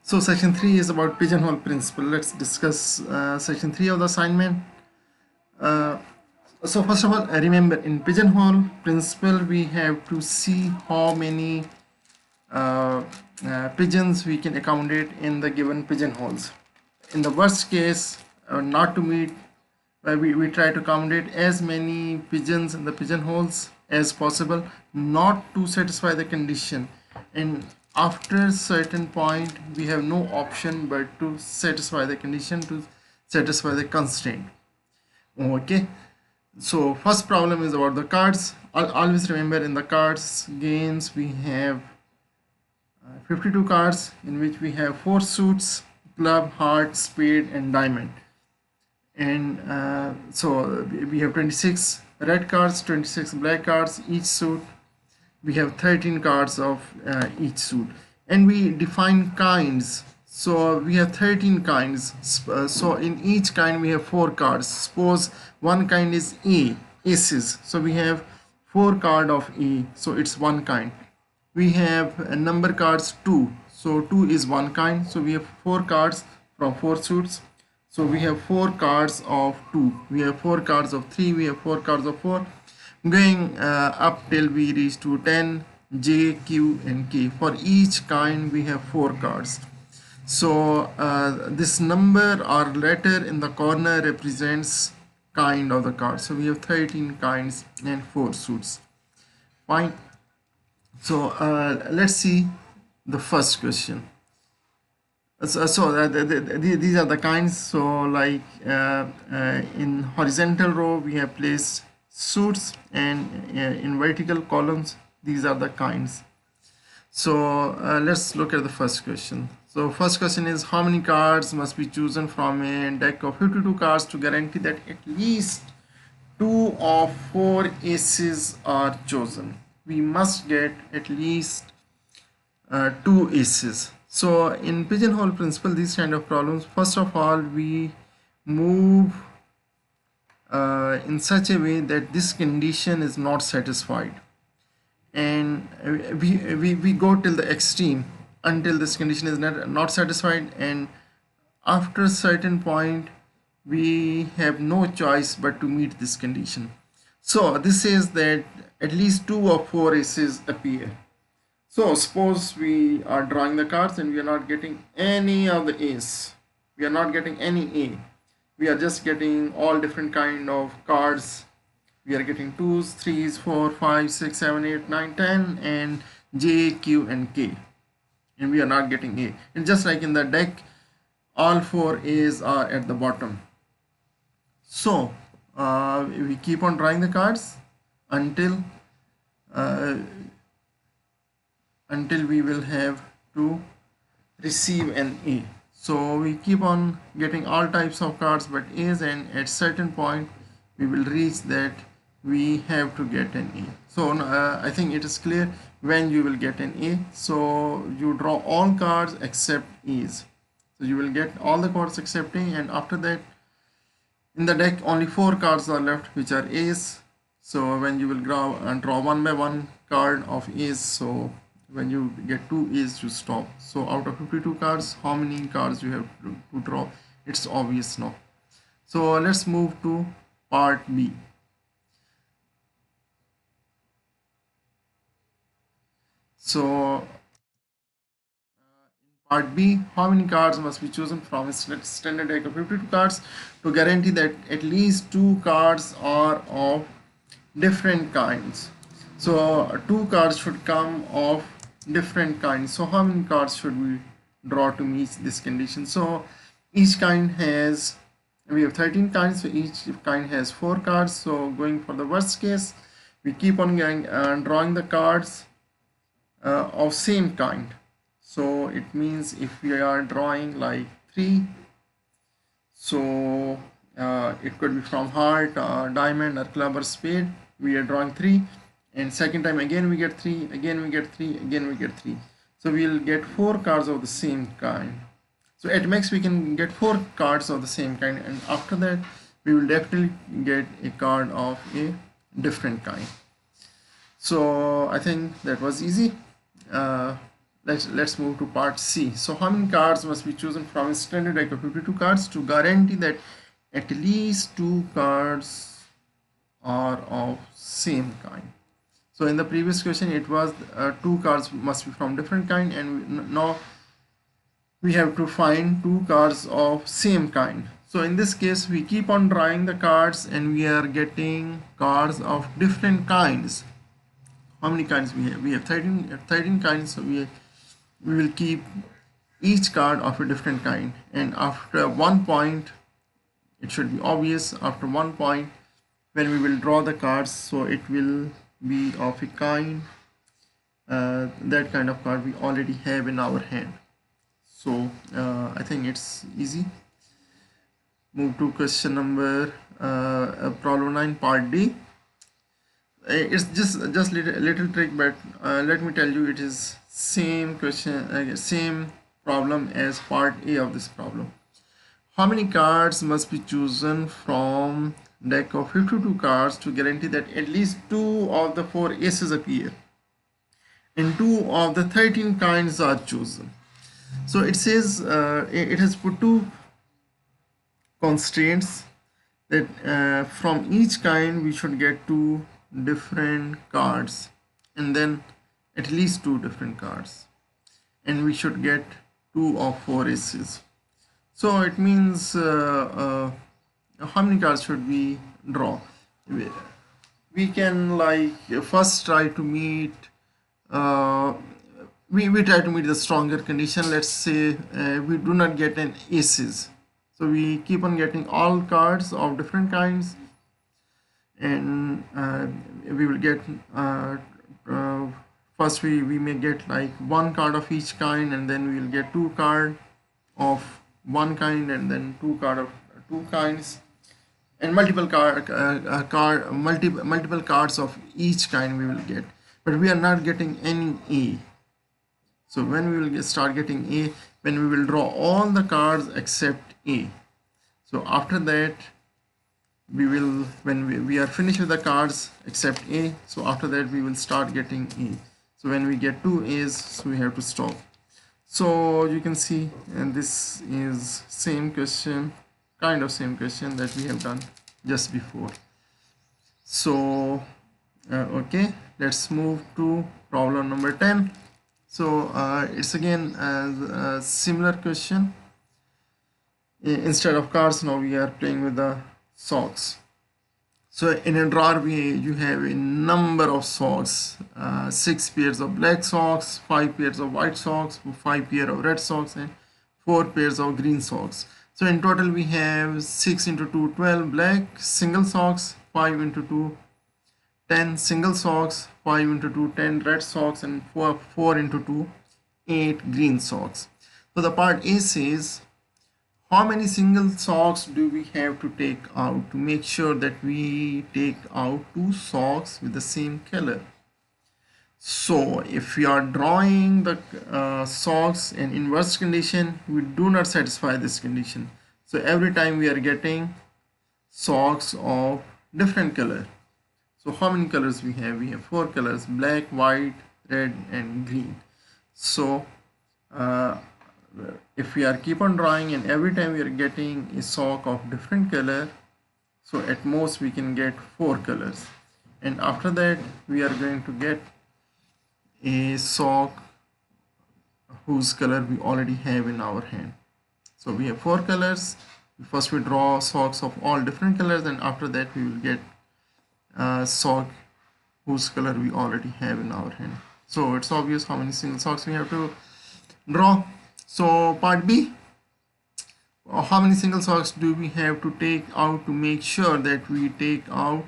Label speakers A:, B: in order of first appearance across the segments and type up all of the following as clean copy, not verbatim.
A: So section 3 is about pigeonhole principle. Let's discuss section 3 of the assignment. So first of all, remember in pigeonhole principle we have to see how many pigeons we can accommodate in the given pigeonholes. In the worst case, not to meet, we try to accommodate as many pigeons in the pigeonholes as possible, not to satisfy the condition. And after a certain point, we have no option but to satisfy the condition, to satisfy the constraint. Okay. So first problem is about the cards. Always remember in the cards games we have 52 cards in which we have 4 suits: club, heart, spade and diamond. And so we have 26 red cards, 26 black cards each suit. We have 13 cards of each suit, and we define kinds. So we have 13 kinds. So in each kind we have 4 cards. Suppose one kind is A, aces. So we have 4 card of A. So it's one kind. We have number cards 2. So 2 is one kind. So we have 4 cards from 4 suits. So we have 4 cards of 2. We have 4 cards of 3. We have 4 cards of 4. Going up till we reach to 10, J, Q and K. For each kind we have 4 cards. So this number or letter in the corner represents kind of the card. So we have 13 kinds and 4 suits. Fine. So let's see the first question. So these are the kinds. So like in horizontal row we have placed suits, and in vertical columns these are the kinds. So let's look at the first question. So first question is, how many cards must be chosen from a deck of 52 cards to guarantee that at least 2 of 4 aces are chosen? We must get at least 2 aces. So in pigeonhole principle, these kind of problems, first of all we move in such a way that this condition is not satisfied, and we go till the extreme until this condition is not satisfied, and after a certain point we have no choice but to meet this condition. So this says that at least 2 of 4 aces appear. So suppose we are drawing the cards and we are not getting any of the ace. We are not getting any A. We are just getting all different kind of cards. We are getting 2s, 3s, 4, 5, 6, 7, 8, 9, 10 and J, Q and K. And we are not getting A. And just like in the deck, all 4 A's are at the bottom. So we keep on drawing the cards until we will have to receive an A. So we keep on getting all types of cards but A's, and at certain point we will reach that we have to get an A. So I think it is clear when you will get an A. So you draw all cards except A's. So you will get all the cards except A, and after that in the deck only 4 cards are left which are A's. So when you will draw one by one card of A's, so when you get 2 A's you stop. So out of 52 cards, how many cards you have to draw? It's obvious now. So let's move to part B. So in part B, how many cards must be chosen from a standard deck of 52 cards to guarantee that at least 2 cards are of different kinds? So 2 cards should come of different kinds. So how many cards should we draw to meet this condition? So each kind has, we have 13 kinds, so each kind has 4 cards. So going for the worst case, we keep on going drawing the cards of same kind. So it means if we are drawing like 3, so it could be from heart, diamond or club or spade. We are drawing 3, and second time again we get 3, again we get 3, again we get 3. So we'll get 4 cards of the same kind. So at max we can get 4 cards of the same kind, and after that we will definitely get a card of a different kind. So I think that was easy. let's move to part C. So how many cards must be chosen from a standard deck of 52 cards to guarantee that at least 2 cards are of same kind? So in the previous question it was 2 cards must be from different kind, and now we have to find 2 cards of same kind. So in this case we keep on drawing the cards and we are getting cards of different kinds. How many kinds we have? We have 13 kinds. So we will keep each card of a different kind, and after one point, it should be obvious, after one point when we will draw the cards, so it will be of a kind, that kind of card we already have in our hand. So I think it's easy. Move to question number problem 9 part D. It's just little trick, but let me tell you, it is same question, same problem as part A of this problem. How many cards must be chosen from deck of 52 cards to guarantee that at least 2 of the 4 aces appear and 2 of the 13 kinds are chosen? So it says it has put 2 constraints that from each kind we should get 2 different cards, and then at least 2 different cards, and we should get 2 of 4 aces. So it means how many cards should we draw? We can first try to meet we try to meet the stronger condition. Let's say we do not get an aces, so we keep on getting all cards of different kinds, and we will get first we may get like 1 card of each kind, and then we will get 2 card of 1 kind, and then 2 card of 2 kinds, and multiple cards of each kind we will get, but we are not getting any A. So when we will start getting A, when we will draw all the cards except A. So after that we will, when we are finished with the cards except A, so after that we will start getting A. So when we get 2 A's, so we have to stop. So you can see, and this is same question, kind of same question that we have done just before. So okay, let's move to problem number 10. So it's again a similar question. Instead of cards, now we are playing with the socks. So in a drawer you have a number of socks, 6 pairs of black socks, 5 pairs of white socks, 5 pairs of red socks, and 4 pairs of green socks. So in total we have 6 into 2, 12 black single socks, 5 into 2, 10 single socks, 5 into 2, 10 red socks, and 4 into 2, 8 green socks. So the part A says, how many single socks do we have to take out to make sure that we take out 2 socks with the same color? So if we are drawing the socks in inverse condition, we do not satisfy this condition. So every time we are getting socks of different color. So how many colors we have? We have 4 colors: black, white, red, and green. So if we are keep on drawing and every time we are getting a sock of different color, so at most we can get 4 colors, and after that we are going to get a sock whose color we already have in our hand. So we have 4 colors. First we draw socks of all different colors, and after that we will get sock whose color we already have in our hand. So it's obvious how many single socks we have to draw. So part B, how many single socks do we have to take out to make sure that we take out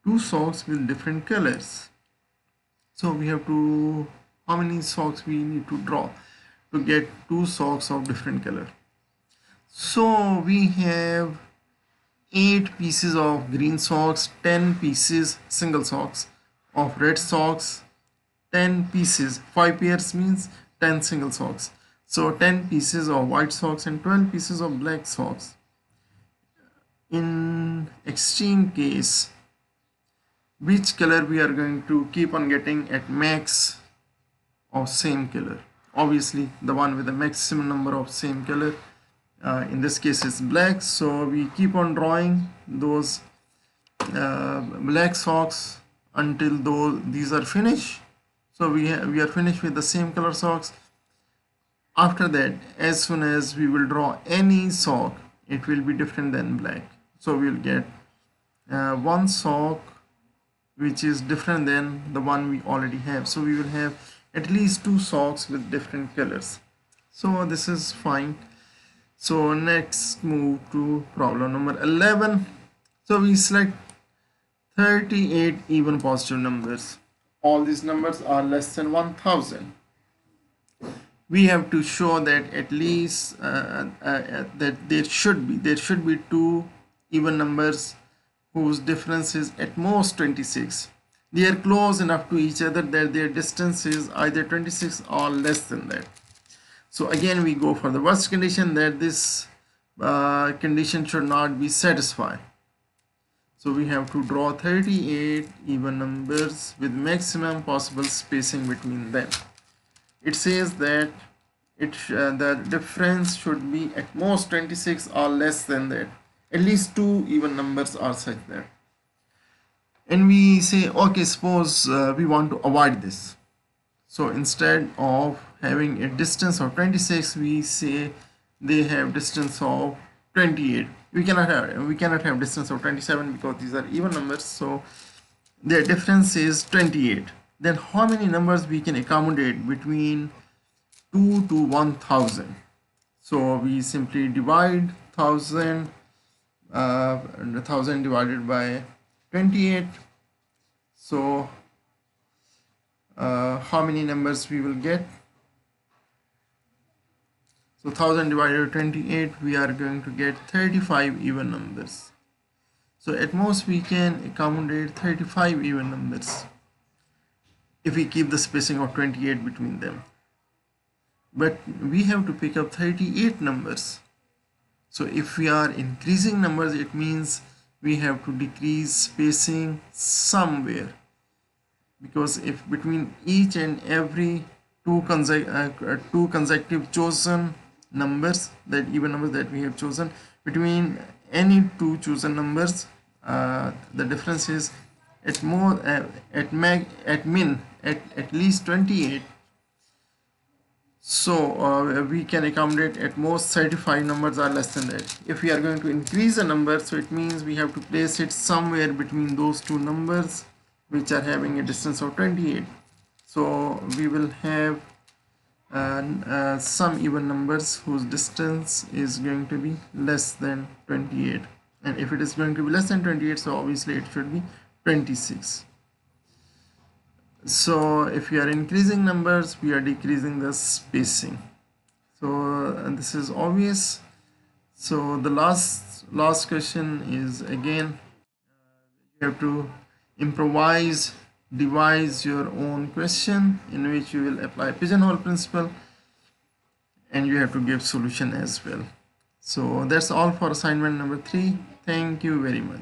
A: 2 socks with different colors? So we have to, how many socks we need to draw to get 2 socks of different color? So we have 8 pieces of green socks, 10 pieces single socks of red socks, 10 pieces, 5 pairs means 10 single socks. So 10 pieces of white socks and 12 pieces of black socks. In extreme case, which color we are going to keep on getting at max of same color? obviously the one with the maximum number of same color. In this case it's black, so we keep on drawing those black socks until these are finished. So we are finished with the same color socks. After that, as soon as we will draw any sock, it will be different than black. So we'll get one sock which is different than the one we already have. So we will have at least two socks with different colors. So this is fine. So next move to problem number 11. So we select 38 even positive numbers. All these numbers are less than 1000. We have to show that at least that there should be two even numbers whose difference is at most 26. They are close enough to each other that their distance is either 26 or less than that. So again we go for the worst condition, that this condition should not be satisfied. So we have to draw 38 even numbers with maximum possible spacing between them. It says that the difference should be at most 26 or less than that. At least two even numbers are such that. And we say, okay, suppose we want to avoid this. So instead of having a distance of 26, we say they have distance of 28. We cannot have distance of 27 because these are even numbers. So their difference is 28. Then how many numbers we can accommodate between 2 to 1000? So we simply divide 1000 divided by 28. So how many numbers we will get? So 1000 divided by 28, we are going to get 35 even numbers. So at most we can accommodate 35 even numbers if we keep the spacing of 28 between them. But we have to pick up 38 numbers. So if we are increasing numbers, it means we have to decrease spacing somewhere, because if between each and every two consecutive chosen numbers, that even numbers that we have chosen, between any two chosen numbers, the difference is at least 28. So we can accommodate at most 35 numbers or less than that. If we are going to increase the number, so it means we have to place it somewhere between those two numbers which are having a distance of 28. So we will have some even numbers whose distance is going to be less than 28, and if it is going to be less than 28, so obviously it should be 26. So if we are increasing numbers, we are decreasing the spacing. So and this is obvious. So the last question is, again, you have to improvise, devise your own question in which you will apply pigeonhole principle, and you have to give solution as well. So that's all for assignment number 3. Thank you very much.